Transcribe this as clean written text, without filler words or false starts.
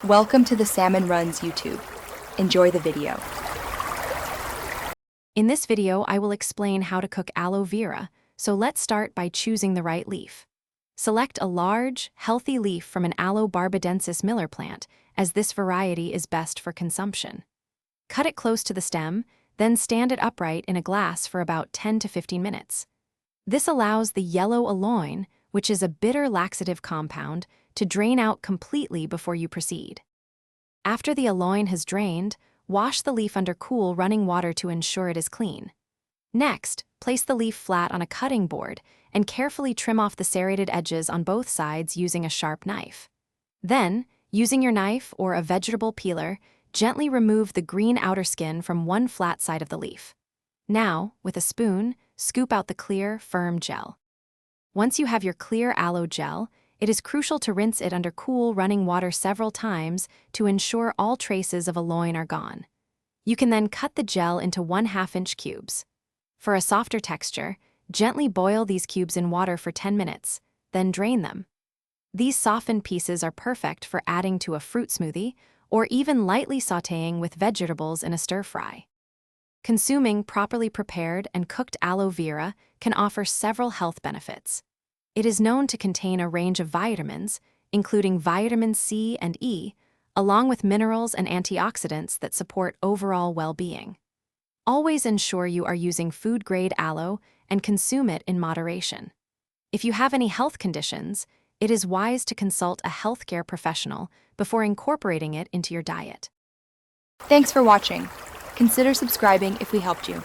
Welcome to the Salmon Runs YouTube. Enjoy the video. In this video, I will explain how to cook aloe vera, so let's start by choosing the right leaf. Select a large, healthy leaf from an Aloe barbadensis Miller plant, as this variety is best for consumption. Cut it close to the stem, then stand it upright in a glass for about 10 to 15 minutes. This allows the yellow aloin, which is a bitter laxative compound, to drain out completely before you proceed. After the aloin has drained, wash the leaf under cool running water to ensure it is clean. Next, place the leaf flat on a cutting board and carefully trim off the serrated edges on both sides using a sharp knife. Then, using your knife or a vegetable peeler, gently remove the green outer skin from one flat side of the leaf. Now, with a spoon, scoop out the clear, firm gel. Once you have your clear aloe gel, it is crucial to rinse it under cool running water several times to ensure all traces of aloin are gone. You can then cut the gel into 1/2 inch cubes. For a softer texture, gently boil these cubes in water for 10 minutes, then drain them. These softened pieces are perfect for adding to a fruit smoothie or even lightly sautéing with vegetables in a stir-fry. Consuming properly prepared and cooked aloe vera can offer several health benefits. It is known to contain a range of vitamins, including vitamin C and E, along with minerals and antioxidants that support overall well-being. Always ensure you are using food-grade aloe and consume it in moderation. If you have any health conditions, it is wise to consult a healthcare professional before incorporating it into your diet. Thanks for watching. Consider subscribing if we helped you.